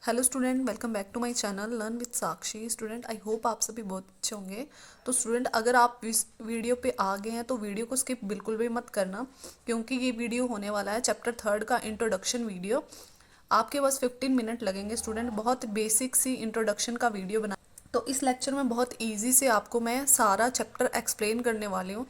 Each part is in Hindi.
Hello student, welcome back to my channel learn with Sakshi. Student, I hope आप सभी बहुत अच्छे होंगे। तो स्टूडेंट, अगर आप इस वीडियो पे आ गए हैं तो वीडियो को स्किप बिल्कुल भी मत करना, क्योंकि ये वीडियो होने वाला है चैप्टर 3 का इंट्रोडक्शन वीडियो। आपके बस 15 मिनट लगेंगे स्टूडेंट, बहुत बेसिक सी इंट्रोडक्शन का वीडियो बना। तो इस लेक्चर में बहुत ईजी से आपको मैं सारा चैप्टर एक्सप्लेन करने वाली हूँ।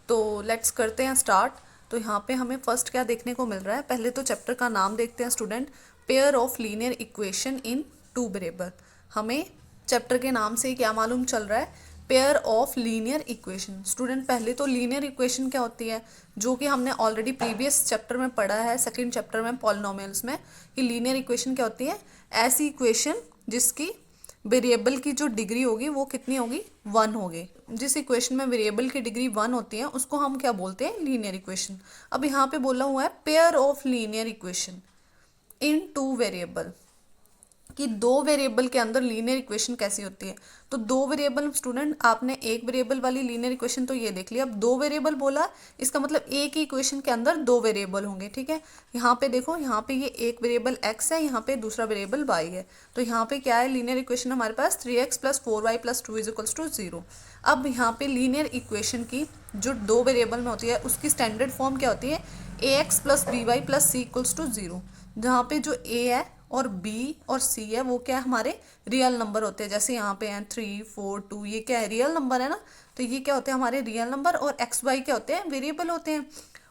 तो लेट्स करते हैं स्टार्ट। तो यहाँ पे हमें फर्स्ट क्या देखने को मिल रहा है, पहले तो चैप्टर का नाम देखते हैं student, pair of linear equation in two variable. हमें चैप्टर के नाम से ही क्या मालूम चल रहा है, pair of linear equation. Student, पहले तो लीनियर इक्वेशन क्या होती है, जो कि हमने ऑलरेडी प्रीवियस चैप्टर में पढ़ा है, सेकंड चैप्टर में पॉलिनोमियल्स में, कि लीनियर इक्वेशन क्या होती है, ऐसी इक्वेशन जिसकी वेरिएबल की जो डिग्री होगी वो कितनी होगी, 1 होगी। जिस इक्वेशन में वेरिएबल की डिग्री 1 होती है उसको हम क्या बोलते हैं, लीनियर इक्वेशन। अब यहाँ पे बोला हुआ है pair of linear equation in two variable, कि दो वेरिएबल के अंदर लीनियर इक्वेशन कैसी होती है। तो दो वेरिएबल स्टूडेंट, आपने एक वेरिएबल वाली लीनियर इक्वेशन तो ये देख लिया, अब दो वेरिएबल बोला, इसका मतलब एक ही इक्वेशन के अंदर दो वेरिएबल होंगे। ठीक है, यहाँ पे देखो, यहाँ पे ये एक वेरिएबल x है, यहाँ पे दूसरा वेरिएबल y है। तो यहाँ पे क्या है, लीनियर इक्वेशन हमारे पास 3x + 4y + 2 = 0। अब यहाँ पे लीनियर इक्वेशन की जो दो वेरिएबल में होती है उसकी स्टैंडर्ड फॉर्म क्या होती है, ax + by + c = 0। जहाँ पे जो a है और b और c है वो क्या है, हमारे रियल नंबर होते हैं। जैसे यहाँ पे हैं 3, 4, 2, ये क्या है, रियल नंबर है ना। तो ये क्या होते हैं, हमारे रियल नंबर, और एक्स वाई क्या होते हैं, वेरिएबल होते हैं।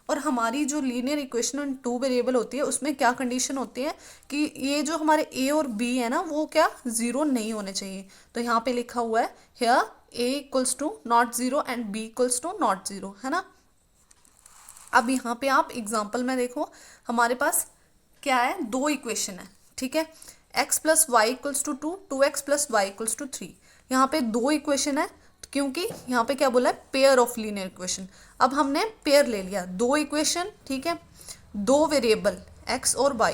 और हमारी जो लीनियर इक्वेशन टू वेरिएबल होती है उसमें क्या कंडीशन होती है कि ये जो हमारे a और b है ना वो क्या, जीरो नहीं होने चाहिए। तो यहाँ पे लिखा हुआ है here a = not zero and b = not zero, है ना। अब यहाँ पे आप एग्जाम्पल में देखो, हमारे पास क्या है, दो इक्वेशन है। ठीक है, x + y = 2, 2x + y = 3। यहाँ पे दो इक्वेशन है, क्योंकि यहाँ पे क्या बोला है, पेयर ऑफ लीनियर इक्वेशन। अब हमने पेयर ले लिया, दो इक्वेशन, ठीक है, दो वेरिएबल x और y।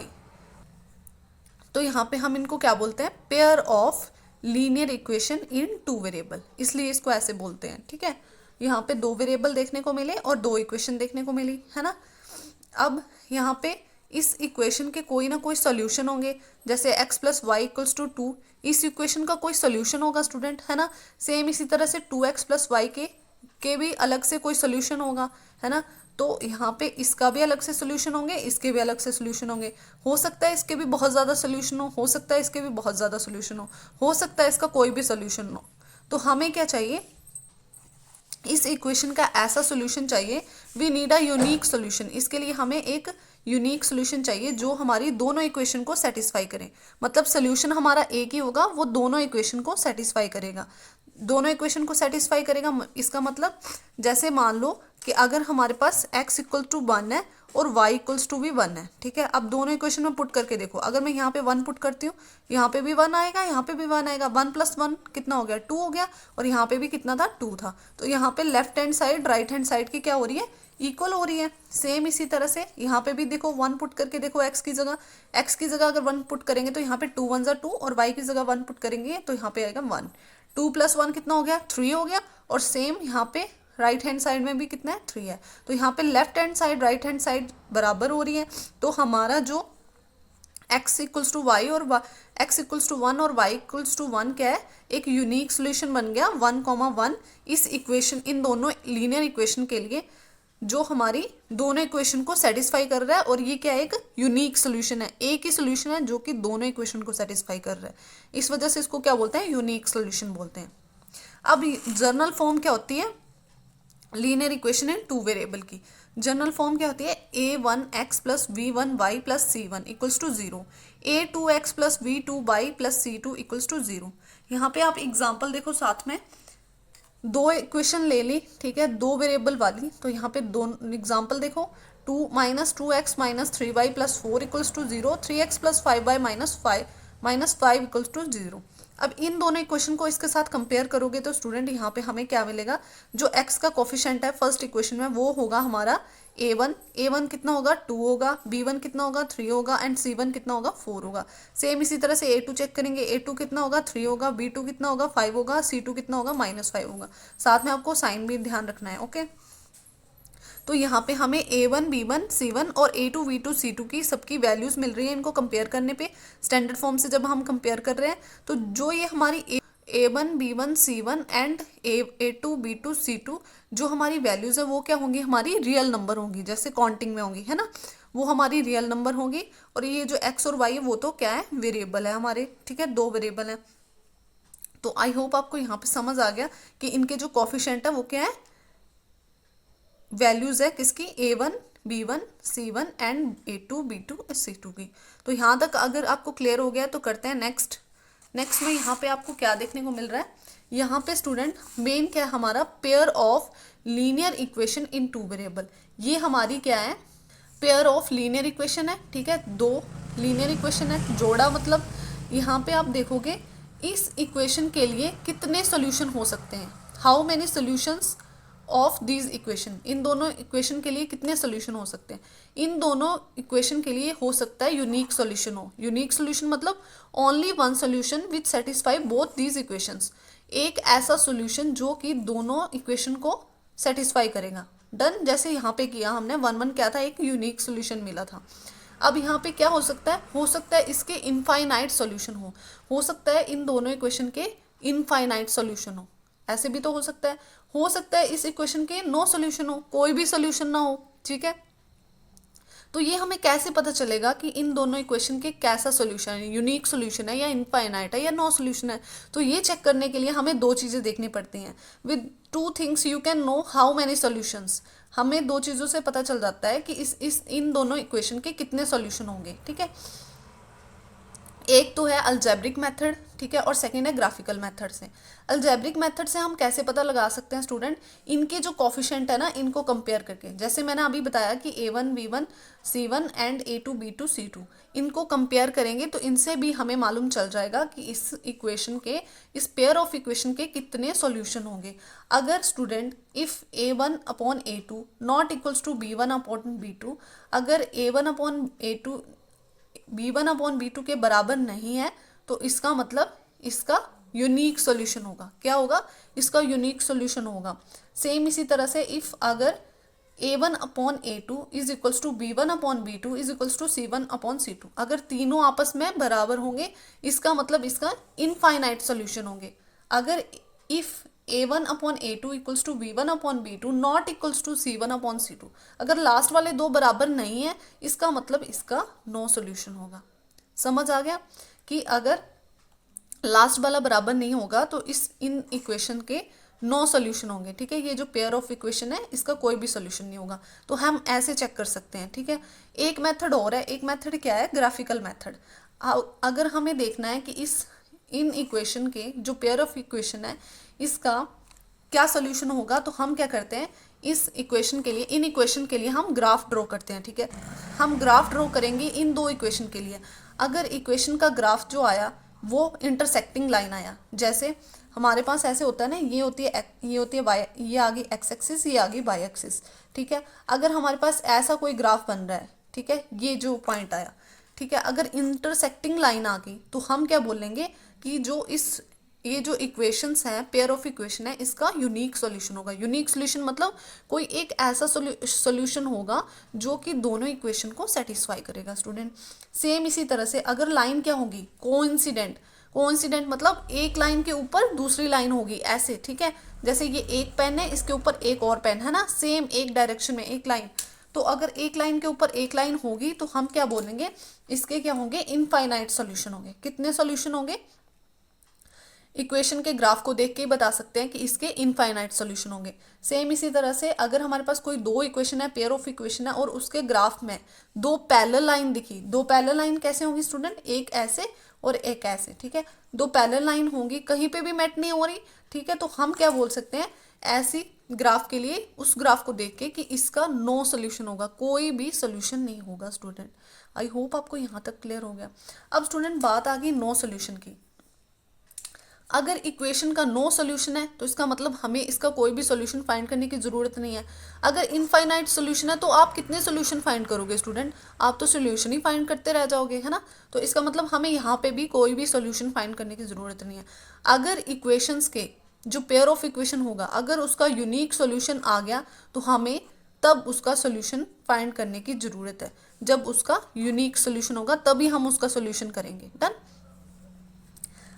तो यहाँ पे हम इनको क्या बोलते हैं, pair of linear equation in two variable, इसलिए इसको ऐसे बोलते हैं। ठीक है, यहाँ पे दो वेरिएबल देखने को मिले और दो इक्वेशन देखने को मिली, है ना। अब यहाँ पे इस इक्वेशन के कोई ना कोई सोल्यूशन होंगे। जैसे x + y = 2, इस इक्वेशन का कोई सोल्यूशन होगा स्टूडेंट, है ना। सेम इसी तरह से 2x + y के भी अलग से कोई सोल्यूशन होगा, है ना। तो यहाँ पे इसका भी अलग से सोल्यूशन होंगे, इसके भी अलग से सोल्यूशन होंगे। हो सकता है इसके भी बहुत ज़्यादा सोल्यूशन हो सकता है इसके भी बहुत ज़्यादा सोल्यूशन हो सकता है इसका कोई भी सोल्यूशन हो। तो हमें क्या चाहिए, इस इक्वेशन का ऐसा सोल्यूशन चाहिए, we need a unique solution. इसके लिए हमें एक यूनिक सोल्यूशन चाहिए जो हमारी दोनों इक्वेशन को सेटिस्फाई करे। मतलब सोल्यूशन हमारा एक ही होगा, वो दोनों इक्वेशन को सेटिस्फाई करेगा। दोनों इक्वेशन को सेटिस्फाई करेगा, इसका मतलब जैसे मान लो कि अगर हमारे पास x = 1 है और y = भी 1 है। ठीक है, अब दोनों इक्वेशन में पुट करके देखो, अगर मैं यहाँ पे 1 पुट करती हूँ, यहाँ पे भी 1 आएगा, यहाँ पे भी 1 आएगा, 1 + 1 कितना हो गया, 2 हो गया, और यहाँ पे भी कितना था, 2 था। तो यहाँ पे left hand side right hand side की क्या हो रही है, इक्वल हो रही है। सेम इसी तरह से यहाँ पे भी देखो, 1 पुट करके देखो, x की जगह अगर 1 पुट करेंगे तो यहाँ पे 2 × 1 = 2, और y की जगह 1 पुट करेंगे तो यहाँ पे आएगा 1। 2 + 1 कितना हो गया, 3 हो गया। और सेम यहाँ पे राइट हैंड साइड में भी कितना है, 3 है। तो यहाँ पे left hand side right hand side बराबर हो रही है। तो हमारा जो x = y और x = 1 और y = 1 क्या है, एक यूनिक सोल्यूशन बन गया 1, 1 इस इक्वेशन, इन दोनों लीनियर इक्वेशन के लिए, जो हमारी दोनों इक्वेशन को सेटिस्फाई कर रहा है। और ये क्या है, एक यूनिक सोल्यूशन है, एक ही सोल्यूशन है जो कि दोनों इक्वेशन को सेटिस्फाई कर रहा है। इस वजह से इसको क्या बोलते हैं, यूनिक सोल्यूशन बोलते हैं। अब जर्नल फॉर्म क्या होती है linear equation in two variable की, जनरल फॉर्म क्या होती है, a1x + v1y + c1 = 0, a2x + v2y + c2 = 0। यहाँ पे आप एग्जाम्पल देखो, साथ में दो इक्वेशन ले ली, ठीक है, दो वेरिएबल वाली। तो यहाँ पे दो एग्जाम्पल देखो, 2 - 2x - 3y + 4 = 0, 3x + 5y - 5 = 0। अब इन दोनों इक्वेशन को इसके साथ कंपेयर करोगे तो स्टूडेंट यहाँ पे हमें क्या मिलेगा, जो x का कोफिशिएंट है फर्स्ट इक्वेशन में वो होगा हमारा a1 कितना होगा, 2 होगा, b1 कितना होगा, 3 होगा, एंड c1 कितना होगा, 4 होगा। सेम इसी तरह से a2 चेक करेंगे, a2 कितना होगा, 3 होगा, b2 कितना होगा, 5 होगा, c2 कितना होगा, -5 होगा। साथ में आपको साइन भी ध्यान रखना है, ओके। तो यहाँ पे हमें A1 B1 C1 और A2 V2 C2 की सबकी वैल्यूज मिल रही है इनको कंपेयर करने पे। स्टैंडर्ड फॉर्म से जब हम कंपेयर कर रहे हैं तो जो ये हमारी A1 B1 C1 and A2 B2 C2 जो हमारी वैल्यूज है वो क्या होंगी, हमारी रियल नंबर होंगी, जैसे काउंटिंग में होंगी, है ना, वो हमारी रियल नंबर होंगी। और ये जो x और y है वो तो क्या है, वेरिएबल है हमारे, ठीक है, दो वेरिएबल है। तो आई होप आपको यहाँ पे समझ आ गया कि इनके जो कॉफिशिएंट है वो क्या है, वैल्यूज है किसकी, A1 B1 C1 and A2 B2 C2 की। तो यहाँ तक अगर आपको क्लियर हो गया तो करते हैं नेक्स्ट। नेक्स्ट में यहाँ पे आपको क्या देखने को मिल रहा है, यहाँ पे स्टूडेंट मेन क्या है हमारा, pair of linear equation in two variable. ये हमारी क्या है, पेयर ऑफ लीनियर इक्वेशन है, ठीक है, दो लीनियर इक्वेशन है, जोड़ा मतलब यहाँ पे आप देखोगे इस इक्वेशन के लिए कितने सॉल्यूशन हो सकते हैं, how many solutions of these equation, इन दोनों इक्वेशन के लिए कितने सॉल्यूशन हो सकते हैं। इन दोनों इक्वेशन के लिए हो सकता है यूनिक सॉल्यूशन हो। यूनिक सॉल्यूशन मतलब only one solution which satisfy both these equations, एक ऐसा सॉल्यूशन जो कि दोनों इक्वेशन को सेटिस्फाई करेगा। डन, जैसे यहाँ पे किया हमने 1 1 क्या था, एक यूनिक सॉल्यूशन मिला था। अब यहाँ पे क्या हो सकता है इसके इनफाइनाइट सॉल्यूशन हो सकता है इन दोनों इक्वेशन के इनफाइनाइट सॉल्यूशन हो, ऐसे भी तो हो सकता है इस इक्वेशन के नो सॉल्यूशन हो, कोई भी सॉल्यूशन ना हो, ठीक है। तो ये हमें कैसे पता चलेगा कि इन दोनों इक्वेशन के कैसा सॉल्यूशन है, यूनिक सॉल्यूशन है या इनफाइनाइट है या नो सॉल्यूशन है। तो ये चेक करने के लिए हमें दो चीज़ें देखनी पड़ती हैं। With two things you can know how many solutions, हमें दो चीज़ों से पता चल जाता है कि इन दोनों इक्वेशन के कितने सॉल्यूशन होंगे, ठीक है। एक तो है अलजेब्रिक मेथड, ठीक है, और सेकंड है ग्राफिकल मेथड से। अलजेब्रिक मेथड से हम कैसे पता लगा सकते हैं स्टूडेंट, इनके जो कॉफिशिएंट है ना इनको कंपेयर करके, जैसे मैंने अभी बताया कि A1 B1 C1 and A2 B2 C2, इनको कंपेयर करेंगे तो इनसे भी हमें मालूम चल जाएगा कि इस इक्वेशन के, इस पेयर ऑफ इक्वेशन के कितने सॉल्यूशन होंगे। अगर student if A1 upon A2 not equals to B1 upon B2, अगर A1 upon A2 B1 upon B2 के बराबर नहीं है तो इसका मतलब इसका यूनिक सॉल्यूशन होगा। क्या होगा, इसका यूनिक सॉल्यूशन होगा। सेम इसी तरह से इफ अगर A1 upon A2 is equals to B1 upon B2 is equals to C1 upon C2, अगर तीनों आपस में बराबर होंगे इसका मतलब इसका इनफाइनाइट सॉल्यूशन होंगे। अगर if A1 upon A2 equals to B1 upon B2 not equals to C1 upon C2, अगर लास्ट वाले दो बराबर नहीं है इसका मतलब इसका नो सॉल्यूशन होगा। समझ आ गया कि अगर लास्ट वाला बराबर नहीं होगा तो इन इक्वेशन के नो सॉल्यूशन होंगे, ठीक है। ये जो पेयर ऑफ इक्वेशन है इसका कोई भी सॉल्यूशन नहीं होगा, तो हम ऐसे चेक कर सकते हैं, ठीक है। एक मेथड और है, एक मेथड क्या है, ग्राफिकल मेथड। अगर हमें देखना है कि इन इक्वेशन के जो पेयर ऑफ इक्वेशन है इसका क्या सॉल्यूशन होगा, तो हम क्या करते हैं, इस इक्वेशन के लिए, इन इक्वेशन के लिए हम ग्राफ ड्रॉ करते हैं, ठीक है। हम ग्राफ ड्रॉ करेंगे इन दो इक्वेशन के लिए। अगर इक्वेशन का ग्राफ जो आया वो इंटरसेक्टिंग लाइन आया, जैसे हमारे पास ऐसे होता है ना, ये होती है वाई, ये आ गई एक्स एक्सिस, ये आ गई वाई एक्सिस, ठीक है। अगर हमारे पास ऐसा कोई ग्राफ बन रहा है, ठीक है, ये जो पॉइंट आया, ठीक है, अगर इंटरसेक्टिंग लाइन आ गई तो हम क्या बोलेंगे कि ये जो इक्वेशंस हैं, पेयर ऑफ इक्वेशन है, इसका यूनिक सॉल्यूशन होगा। यूनिक सॉल्यूशन मतलब कोई एक ऐसा सॉल्यूशन होगा जो कि दोनों इक्वेशन को सेटिस्फाई करेगा स्टूडेंट। सेम इसी तरह से अगर लाइन क्या होगी, कोइंसिडेंट मतलब एक लाइन के ऊपर दूसरी लाइन होगी ऐसे, ठीक है। जैसे ये एक पेन है, इसके ऊपर एक और पेन है ना, सेम एक डायरेक्शन में एक लाइन, तो अगर एक लाइन के ऊपर एक लाइन होगी तो हम क्या बोलेंगे, इसके क्या होंगे, इनफाइनाइट सॉल्यूशन होंगे। कितने सॉल्यूशन होंगे, इक्वेशन के ग्राफ को देख के ही बता सकते हैं कि इसके इनफाइनाइट सॉल्यूशन होंगे। सेम इसी तरह से अगर हमारे पास कोई दो इक्वेशन है, पेयर ऑफ इक्वेशन है, और उसके ग्राफ में दो पैरेलल लाइन दिखी, दो पैरेलल लाइन कैसे होंगी स्टूडेंट, एक ऐसे और एक ऐसे, ठीक है। दो पैरेलल लाइन होंगी, कहीं पे भी मैट नहीं हो रही, ठीक है, तो हम क्या बोल सकते हैं ऐसी ग्राफ के लिए, उस ग्राफ को देख के कि इसका नो सोल्यूशन होगा, कोई भी सोल्यूशन नहीं होगा स्टूडेंट। आई होप आपको यहाँ तक क्लियर हो गया। अब स्टूडेंट बात आ गई नो सोल्यूशन की। अगर इक्वेशन का नो सोल्यूशन है तो इसका मतलब हमें इसका कोई भी सोल्यूशन फाइंड करने की ज़रूरत नहीं है। अगर इनफाइनाइट सोल्यूशन है तो आप कितने सोल्यूशन फाइंड करोगे स्टूडेंट, आप तो सोल्यूशन ही फाइंड करते रह जाओगे, है ना। तो इसका मतलब हमें यहाँ पे भी कोई भी सोल्यूशन फाइंड करने की ज़रूरत नहीं है। अगर इक्वेशंस के जो पेयर ऑफ इक्वेशन होगा, अगर उसका यूनिक सोल्यूशन आ गया तो हमें तब उसका सोल्यूशन फाइंड करने की ज़रूरत है। जब उसका यूनिक सोल्यूशन होगा तभी हम उसका सोल्यूशन करेंगे। डन।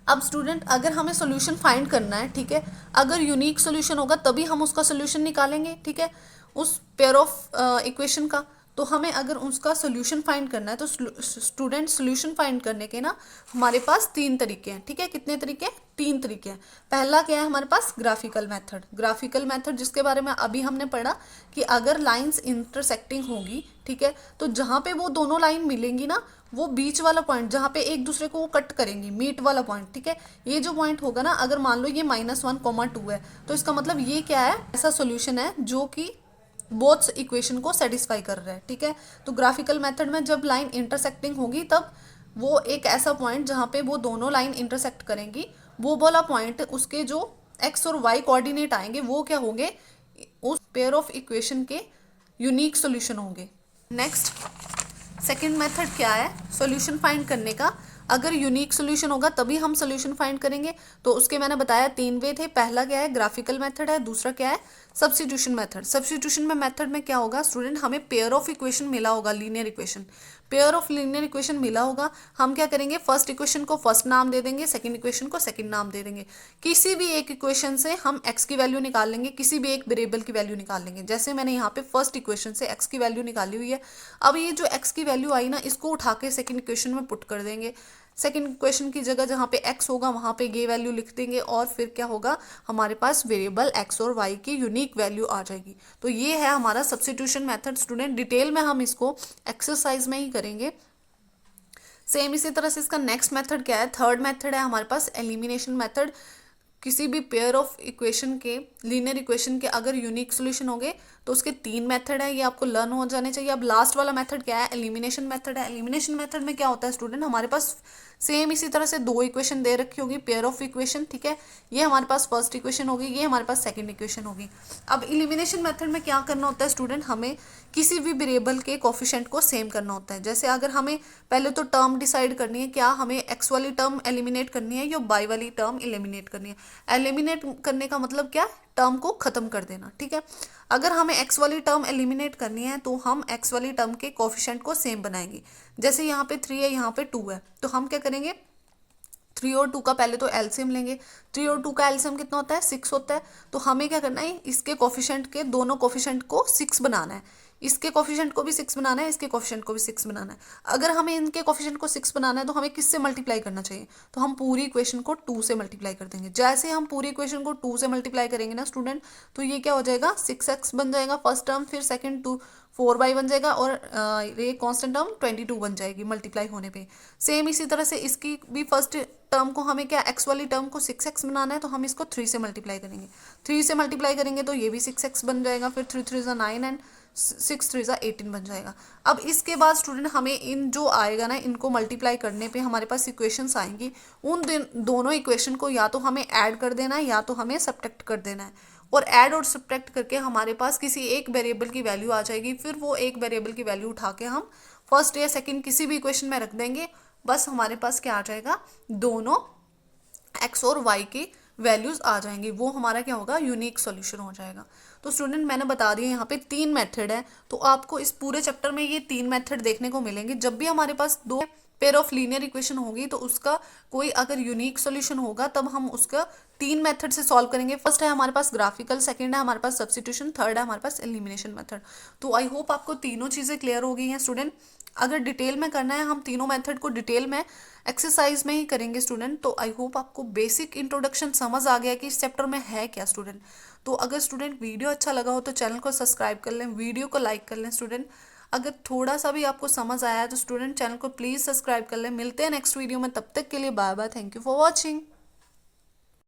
अब स्टूडेंट अगर हमें सोल्यूशन फाइंड करना है, ठीक है, अगर यूनिक सोल्यूशन होगा तभी हम उसका सोल्यूशन निकालेंगे, ठीक है, उस पेयर ऑफ इक्वेशन का। तो हमें अगर उसका सोल्यूशन फाइंड करना है तो स्टूडेंट सोल्यूशन फाइंड करने के ना हमारे पास 3 तरीके हैं, ठीक है। कितने तरीके? 3 तरीके हैं। पहला क्या है हमारे पास? Graphical method. ग्राफिकल मेथड जिसके बारे में अभी हमने पढ़ा कि अगर लाइंस इंटरसेक्टिंग होगी, ठीक है, तो जहाँ पे वो दोनों लाइन मिलेंगी ना, वो बीच वाला पॉइंट जहाँ पे एक दूसरे को वो कट करेंगी, मीट वाला पॉइंट, ठीक है, ये जो पॉइंट होगा ना, अगर मान लो ये -1, 2 है, तो इसका मतलब ये क्या है? ऐसा सोल्यूशन है जो कि बोथ इक्वेशन को सेटिस्फाई कर रहा है, ठीक है। तो ग्राफिकल मेथड में जब लाइन इंटरसेक्टिंग होगी तब वो एक ऐसा पॉइंट जहाँ पे वो दोनों लाइन इंटरसेक्ट करेंगी, वो वाला पॉइंट, उसके जो एक्स और वाई कोऑर्डिनेट आएंगे वो क्या होंगे? उस पेयर ऑफ इक्वेशन के यूनिक सोल्यूशन होंगे। नेक्स्ट सेकेंड मेथड क्या है सॉल्यूशन फाइंड करने का? अगर यूनिक सोल्यूशन होगा तभी हम सोल्यूशन फाइंड करेंगे। तो उसके मैंने बताया 3 वे थे। पहला क्या है? ग्राफिकल मेथड है। दूसरा क्या है? Substitution method. सब्स्टिट्यूशन में मेथड में क्या होगा स्टूडेंट? हमें पेयर ऑफ इक्वेशन मिला होगा, linear equation, pair of linear equation मिला होगा। हम क्या करेंगे? फर्स्ट इक्वेशन को फर्स्ट नाम दे देंगे, सेकंड इक्वेशन को सेकंड नाम दे देंगे। किसी भी एक इक्वेशन से हम एक्स की वैल्यू निकाल लेंगे, किसी भी एक वेरिएबल की वैल्यू निकाल लेंगे। जैसे मैंने यहाँ पे फर्स्ट इक्वेशन से एक्स की वैल्यू निकाली हुई है। अब ये जो एक्स की वैल्यू आई ना, इसको उठा के सेकंड इक्वेशन में पुट कर देंगे। सेकंड इक्वेशन की जगह जहाँ पे एक्स होगा वहाँ पे ये वैल्यू लिख देंगे, और फिर क्या होगा? हमारे पास वेरिएबल एक्स और वाई की यूनिक वैल्यू आ जाएगी। तो ये है हमारा सब्स्टिट्यूशन मेथड। स्टूडेंट डिटेल में हम इसको एक्सरसाइज में ही करेंगे। सेम इसी तरह से इसका नेक्स्ट मेथड क्या है? थर्ड मेथड है हमारे पास एलिमिनेशन मेथड। किसी भी पेयर ऑफ इक्वेशन के, लीनियर इक्वेशन के अगर यूनिक सोल्यूशन होंगे तो उसके 3 मेथड है, ये आपको लर्न हो जाने चाहिए। अब लास्ट वाला मेथड क्या है? एलिमिनेशन मेथड है। एलिमिनेशन मेथड में क्या होता है स्टूडेंट? हमारे पास सेम इसी तरह से 2 इक्वेशन दे रखी होगी, पेयर ऑफ इक्वेशन, ठीक है, ये हमारे पास फर्स्ट इक्वेशन होगी, ये हमारे पास सेकंड इक्वेशन होगी। अब एलिमिनेशन मेथड में क्या करना होता है स्टूडेंट? हमें किसी भी वेरिएबल के कोफिशिएंट को सेम करना होता है। जैसे अगर हमें पहले तो टर्म डिसाइड करनी है, क्या हमें एक्स वाली टर्म एलिमिनेट करनी है या वाई वाली टर्म एलिमिनेट करनी है। एलिमिनेट करने का मतलब क्या? टर्म को खत्म कर देना, ठीक है। अगर हमें एक्स वाली टर्म एलिमिनेट करनी है तो हम एक्स वाली टर्म के कोफिशिएंट को सेम बनाएंगे। जैसे यहाँ पे 3 है, यहाँ पे 2 है, तो हम क्या करेंगे? 3 और 2 का पहले तो एलसीएम लेंगे। 3 और 2 का एलसीएम कितना होता है? 6 होता है। तो हमें क्या करना है? इसके कोफिशिएंट के दोनों कोफिशिएंट को 6 बनाना है। इसके कोफिशिएंट को भी 6 बनाना है, इसके कोफिशिएंट को भी 6 बनाना है। अगर हमें इनके कोफिशिएंट को 6 बनाना है तो हमें किससे मल्टीप्लाई करना चाहिए? तो हम पूरी इक्वेशन को 2 से मल्टीप्लाई कर देंगे। जैसे हम पूरी इक्वेशन को 2 से मल्टीप्लाई करेंगे ना स्टूडेंट, तो ये क्या हो जाएगा? 6x बन जाएगा फर्स्ट टर्म, फिर सेकंड 4y बन जाएगा, और ये कांस्टेंट टर्म 22 बन जाएगी मल्टीप्लाई होने पे। सेम इसी तरह से इसकी भी फर्स्ट टर्म को हमें क्या, एक्स वाली टर्म को 6x बनाना है, तो हम इसको 3 से मल्टीप्लाई करेंगे। 3 से मल्टीप्लाई करेंगे तो ये भी 6x बन जाएगा, फिर 3 3 9 एंड 6 3 18 बन जाएगा। अब इसके बाद स्टूडेंट हमें इन जो आएगा ना, इनको मल्टीप्लाई करने पे हमारे पास इक्वेशंस आएंगी। उन दोनों इक्वेशन को या तो हमें ऐड कर देना है या तो हमें सब्ट्रैक्ट कर देना है। और ऐड और सब्ट्रैक्ट करके हमारे पास किसी एक वेरिएबल की वैल्यू आ जाएगी। फिर वो एक वेरिएबल की वैल्यू उठा के हम फर्स्ट या सेकंड किसी भी इक्वेशन में रख देंगे। बस हमारे पास क्या आ जाएगा? दोनों एक्स और वाई की वैल्यूज आ जाएंगी। वो हमारा क्या होगा? यूनिक सॉल्यूशन हो जाएगा। तो स्टूडेंट मैंने बता दिया यहाँ पे 3 मेथड है। तो आपको इस पूरे चैप्टर में ये 3 मेथड देखने को मिलेंगे। जब भी हमारे पास 2 पेयर ऑफ लीनियर इक्वेशन होगी तो उसका कोई अगर यूनिक सॉल्यूशन होगा तब हम उसका 3 मेथड से सॉल्व करेंगे। फर्स्ट है हमारे पास ग्राफिकल, सेकंड है हमारे पास सब्स्टिट्यूशन, थर्ड है हमारे पास एलिमिनेशन मेथड। तो आई होप आपको तीनों चीज़ें क्लियर हो गई हैं स्टूडेंट। अगर डिटेल में करना है, हम तीनों मेथड को डिटेल में एक्सरसाइज में ही करेंगे स्टूडेंट। तो आई होप आपको बेसिक इंट्रोडक्शन समझ आ गया कि इस चैप्टर में है क्या स्टूडेंट। तो अगर स्टूडेंट वीडियो अच्छा लगा हो तो चैनल को सब्सक्राइब कर लें, वीडियो को लाइक कर लें स्टूडेंट। अगर थोड़ा सा भी आपको समझ आया है तो स्टूडेंट चैनल को प्लीज़ सब्सक्राइब कर लें। मिलते हैं नेक्स्ट वीडियो में, तब तक के लिए bye bye, thank you for watching.